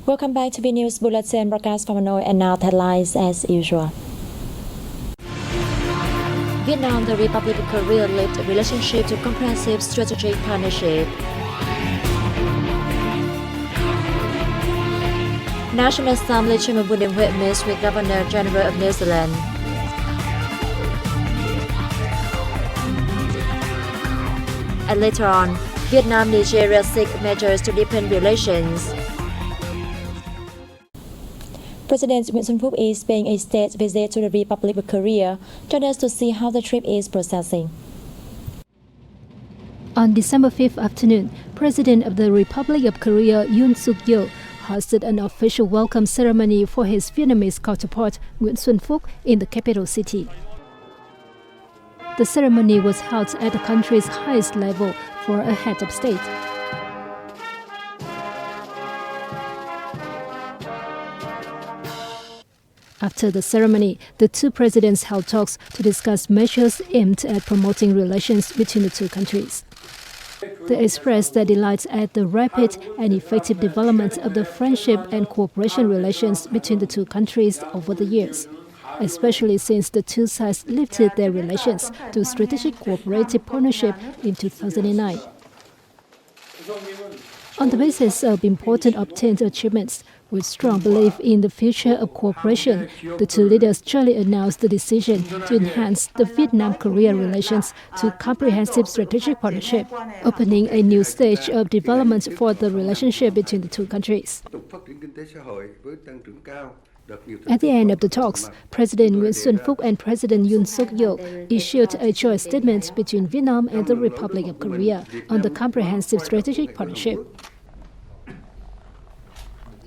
Welcome back to Vnews Bulletin broadcast from Hanoi, and now headlines as usual. Vietnam, the Republic of Korea lift relationship to comprehensive strategic partnership. National Assembly Chairman Vương Đình Huệ meets with Governor General of New Zealand. And later on, Vietnam, Nigeria seek measures to deepen relations. President Nguyễn Xuân Phúc is paying a state visit to the Republic of Korea. Join us to see how the trip is processing. On December 5th afternoon, President of the Republic of Korea Yoon Suk-yeol hosted an official welcome ceremony for his Vietnamese counterpart Nguyễn Xuân Phúc in the capital city. The ceremony was held at the country's highest level for a head of state. After the ceremony, the two presidents held talks to discuss measures aimed at promoting relations between the two countries. They expressed their delight at the rapid and effective development of the friendship and cooperation relations between the two countries over the years, especially since the two sides lifted their relations to strategic cooperative partnership in 2009. On the basis of important obtained achievements, with strong belief in the future of cooperation, the two leaders jointly announced the decision to enhance the Vietnam-Korea relations to comprehensive strategic partnership, opening a new stage of development for the relationship between the two countries. At the end of the talks, President Nguyễn Xuân Phúc and President Yoon Suk-yeol issued a joint statement between Vietnam and the Republic of Korea on the comprehensive strategic partnership.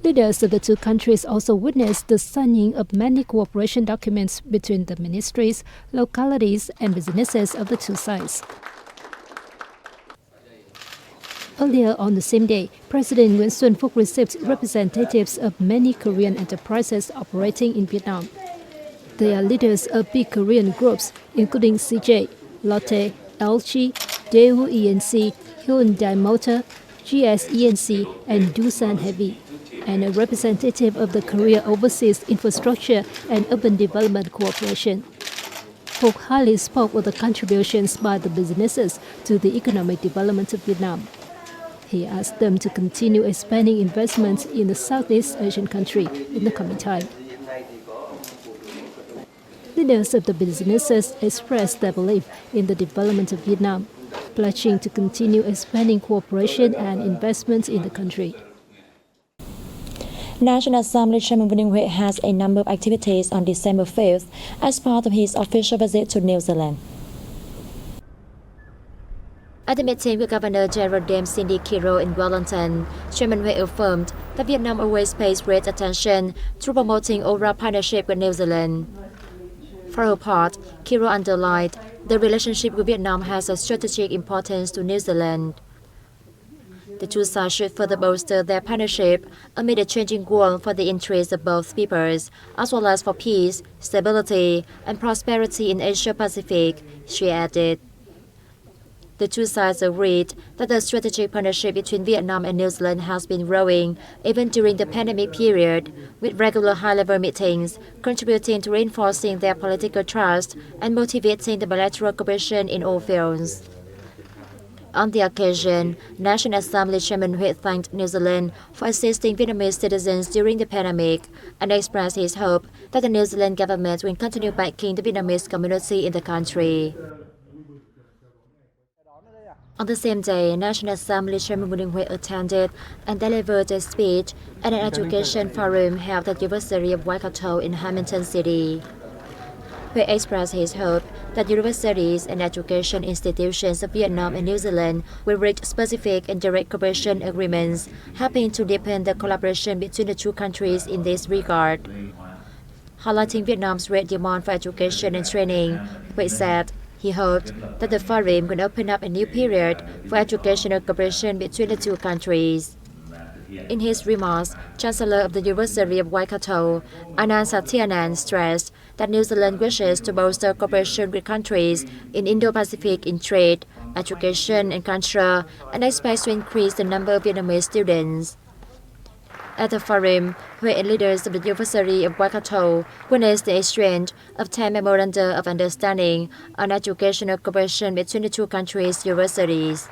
Leaders of the two countries also witnessed the signing of many cooperation documents between the ministries, localities, and businesses of the two sides. Earlier on the same day, President Nguyễn Xuân Phúc received representatives of many Korean enterprises operating in Vietnam. They are leaders of big Korean groups, including CJ, Lotte, LG, Daewoo E&C, Hyundai Motor, GS E&C, and Doosan Heavy, and a representative of the Korea Overseas Infrastructure and Urban Development Corporation. Phúc highly spoke of the contributions by the businesses to the economic development of Vietnam. He asked them to continue expanding investments in the Southeast Asian country in the coming time. Leaders of the businesses expressed their belief in the development of Vietnam, pledging to continue expanding cooperation and investments in the country. National Assembly Chairman Vương Đình Huệ has a number of activities on December 5th as part of his official visit to New Zealand. At the meeting with Governor General Dame Cindy Kiro in Wellington, Chairman Huệ affirmed that Vietnam always pays great attention to promoting overall partnership with New Zealand. For her part, Kiro underlined the relationship with Vietnam has a strategic importance to New Zealand. The two sides should further bolster their partnership amid a changing world for the interests of both peoples, as well as for peace, stability, and prosperity in Asia-Pacific, she added. The two sides agreed that the strategic partnership between Vietnam and New Zealand has been growing even during the pandemic period, with regular high-level meetings contributing to reinforcing their political trust and motivating the bilateral cooperation in all fields. On the occasion, National Assembly Chairman Huệ thanked New Zealand for assisting Vietnamese citizens during the pandemic and expressed his hope that the New Zealand government will continue backing the Vietnamese community in the country. On the same day, National Assembly Chairman Vương Đình Huệ attended and delivered a speech at an education forum held at the University of Waikato in Hamilton City. Huệ expressed his hope that universities and education institutions of Vietnam and New Zealand will reach specific and direct cooperation agreements, helping to deepen the collaboration between the two countries in this regard. Highlighting Vietnam's great demand for education and training, Huệ said he hoped that the forum would open up a new period for educational cooperation between the two countries. In his remarks, Chancellor of the University of Waikato, Anand Satyanan, stressed that New Zealand wishes to bolster cooperation with countries in Indo-Pacific in trade, education, and culture, and expects to increase the number of Vietnamese students. At the forum, Hue leaders of the University of Waikato witnessed the exchange of 10 memoranda of understanding on educational cooperation between the two countries' universities.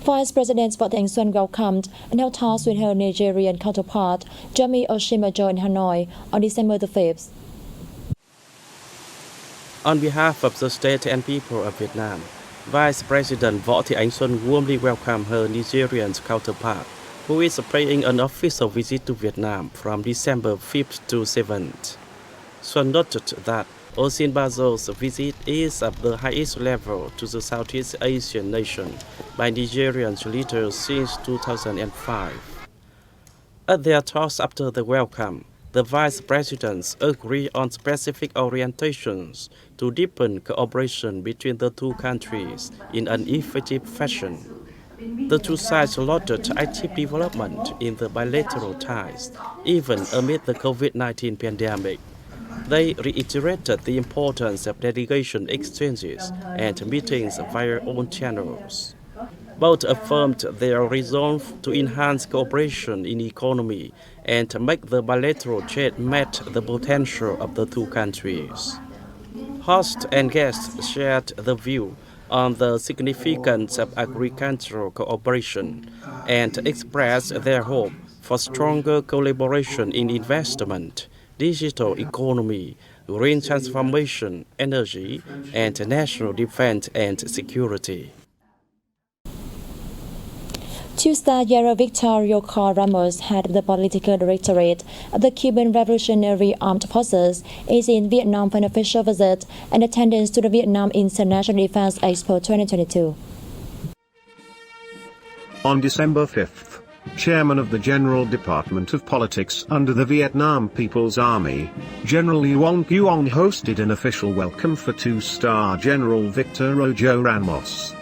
Vice President Võ Thị Ánh Xuân welcomed and held talks with her Nigerian counterpart, Jami Oshimajo, in Hanoi on December the 5th. On behalf of the state and people of Vietnam, Vice President Võ Thị Ánh Xuân warmly welcomed her Nigerian counterpart, who is paying an official visit to Vietnam from December 5th to 7th. Xuân noted that Osinbajo's visit is of the highest level to the Southeast Asian nation by Nigerian leaders since 2005. At their talks after the welcome, the vice presidents agree on specific orientations to deepen cooperation between the two countries in an effective fashion. The two sides lauded active development in the bilateral ties, even amid the COVID-19 pandemic. They reiterated the importance of delegation exchanges and meetings via own channels. Both affirmed their resolve to enhance cooperation in economy and make the bilateral trade match the potential of the two countries. Hosts and guests shared the view on the significance of agricultural cooperation and expressed their hope for stronger collaboration in investment, digital economy, green transformation, energy, and national defense and security. Two-star General Victorio Car Ramos, head of the political directorate of the Cuban Revolutionary Armed Forces, is in Vietnam for an official visit and attendance to the Vietnam International Defense Expo 2022. On December 5th, Chairman of the General Department of Politics under the Vietnam People's Army, General Yuan Cuong hosted an official welcome for two-star General Victorio Ramos.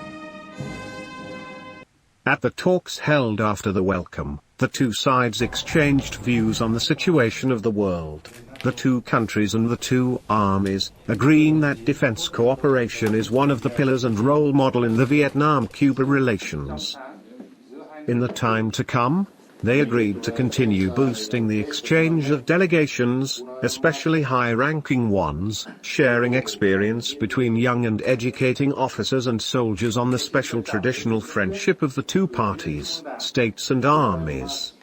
At the talks held after the welcome, the two sides exchanged views on the situation of the world, the two countries and the two armies, agreeing that defense cooperation is one of the pillars and role model in the Vietnam-Cuba relations. In the time to come, they agreed to continue boosting the exchange of delegations, especially high-ranking ones, sharing experience between young and educating officers and soldiers on the special traditional friendship of the two parties, states and armies.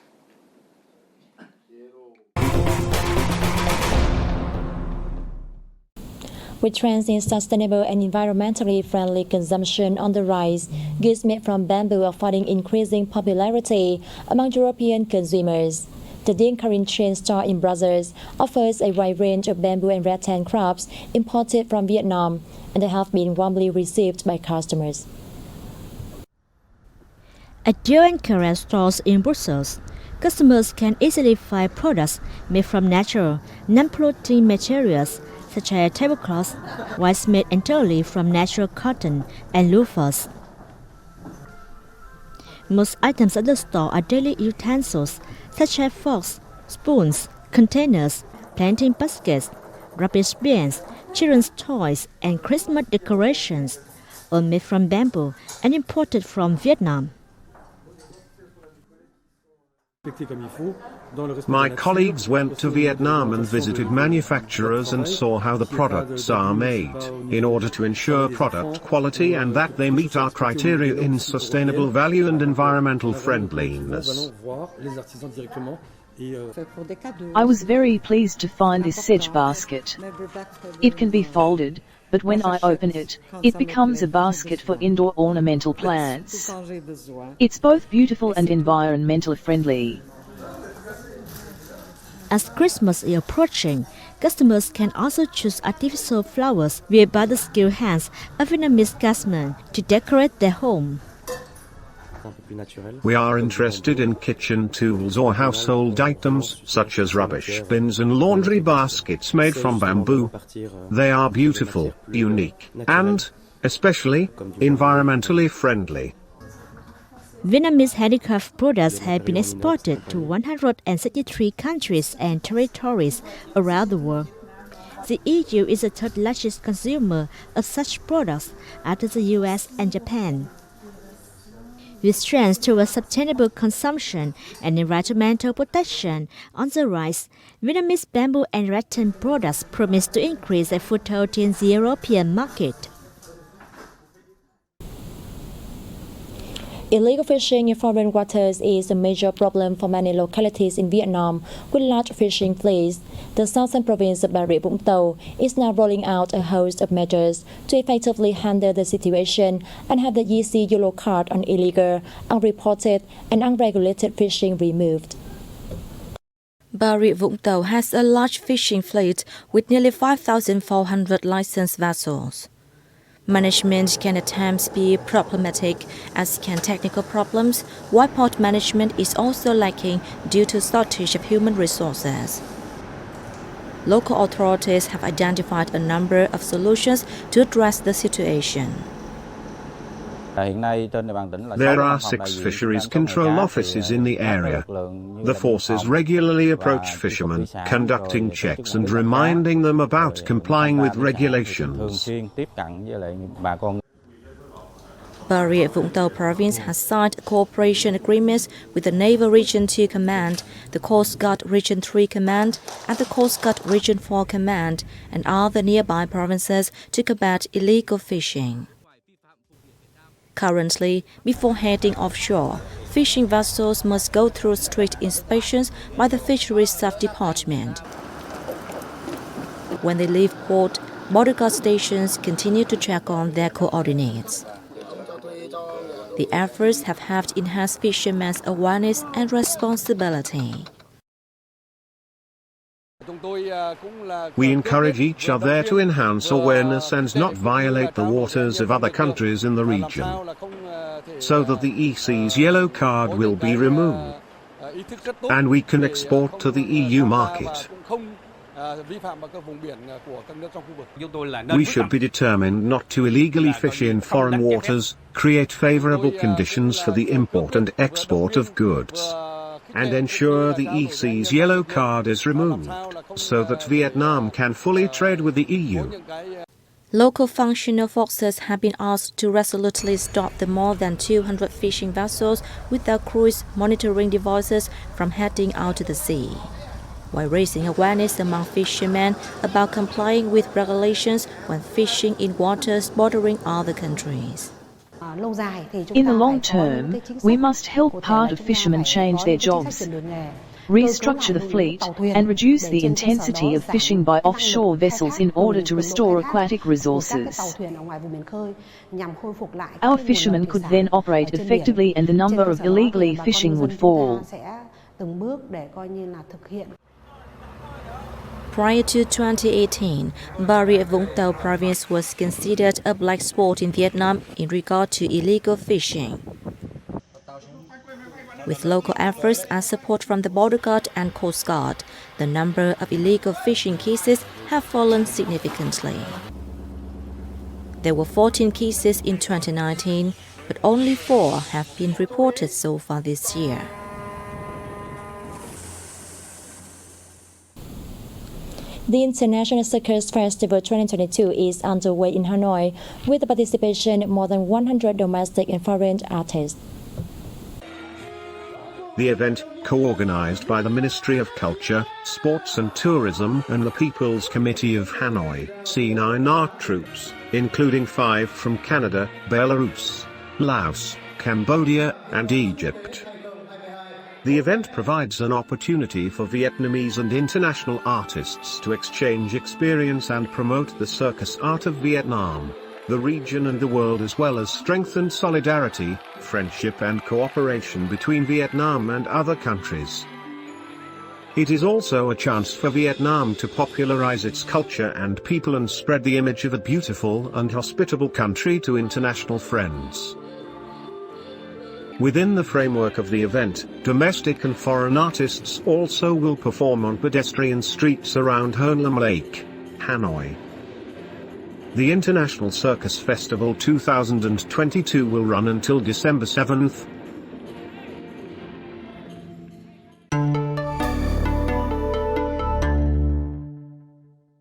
With trends in sustainable and environmentally friendly consumption on the rise, goods made from bamboo are finding increasing popularity among European consumers. The Dinh Karin chain store in Brussels offers a wide range of bamboo and rattan crops imported from Vietnam, and they have been warmly received by customers. At Dinh Karin stores in Brussels, customers can easily find products made from natural, non-polluting materials such as tablecloths, ones made entirely from natural cotton, and loofahs. Most items at the store are daily utensils, such as forks, spoons, containers, planting baskets, rubbish bins, children's toys, and Christmas decorations, all made from bamboo and imported from Vietnam. My colleagues went to Vietnam and visited manufacturers and saw how the products are made, in order to ensure product quality and that they meet our criteria in sustainable value and environmental friendliness. I was very pleased to find this sedge basket. It can be folded, but when I open it, it becomes a basket for indoor ornamental plants. It's both beautiful and environmentally friendly. As Christmas is approaching, customers can also choose artificial flowers made by the skilled hands of Vietnamese craftsmen to decorate their home. We are interested in kitchen tools or household items, such as rubbish bins and laundry baskets made from bamboo. They are beautiful, unique, and, especially, environmentally friendly. Vietnamese handicraft products have been exported to 163 countries and territories around the world. The EU is the third largest consumer of such products after the US and Japan. with trends towards sustainable consumption and environmental protection on the rise, Vietnamese bamboo and rattan products promise to increase their foothold in the European market. Illegal fishing in foreign waters is a major problem for many localities in Vietnam with large fishing fleets. The southern province of Bà Rịa Vũng Tàu is now rolling out a host of measures to effectively handle the situation and have the EC yellow card on illegal, unreported and unregulated fishing removed. Bà Rịa Vũng Tàu has a large fishing fleet with nearly 5,400 licensed vessels. Management can at times be problematic, as can technical problems, while port management is also lacking due to shortage of human resources. Local authorities have identified a number of solutions to address the situation. There are 6 fisheries control offices in the area. The forces regularly approach fishermen, conducting checks and reminding them about complying with regulations. Bà Rịa Vũng Tàu province has signed cooperation agreements with the Naval Region 2 Command, the Coast Guard Region 3 Command, and the Coast Guard Region 4 Command, and other nearby provinces to combat illegal fishing. Currently, before heading offshore, fishing vessels must go through strict inspections by the Fisheries Staff Department. When they leave port, border guard stations continue to check on their coordinates. The efforts have helped enhance fishermen's awareness and responsibility. We encourage each other to enhance awareness and not violate the waters of other countries in the region, so that the EC's yellow card will be removed, and we can export to the EU market. We should be determined not to illegally fish in foreign waters, create favorable conditions for the import and export of goods, and ensure the EC's yellow card is removed, so that Vietnam can fully trade with the EU. Local functional forces have been asked to resolutely stop the more than 200 fishing vessels with their cruise monitoring devices from heading out to the sea, while raising awareness among fishermen about complying with regulations when fishing in waters bordering other countries. In the long term, we must help part of fishermen change their jobs, restructure the fleet, and reduce the intensity of fishing by offshore vessels in order to restore aquatic resources. Our fishermen could then operate effectively and the number of illegally fishing would fall. Prior to 2018, Bà Rịa Vũng Tàu province was considered a black spot in Vietnam in regard to illegal fishing. With local efforts and support from the Border Guard and Coast Guard, the number of illegal fishing cases have fallen significantly. There were 14 cases in 2019, but only 4 have been reported so far this year. The International Circus Festival 2022 is underway in Hanoi with the participation of more than 100 domestic and foreign artists. The event, co-organized by the Ministry of Culture, Sports and Tourism and the People's Committee of Hanoi, see 9 art troupes, including 5 from Canada, Belarus, Laos, Cambodia, and Egypt. The event provides an opportunity for Vietnamese and international artists to exchange experience and promote the circus art of Vietnam, the region and the world, as well as strengthen solidarity, friendship and cooperation between Vietnam and other countries. It is also a chance for Vietnam to popularize its culture and people and spread the image of a beautiful and hospitable country to international friends. Within the framework of the event, domestic and foreign artists also will perform on pedestrian streets around Hon Lam Lake, Hanoi. The International Circus Festival 2022 will run until December 7th,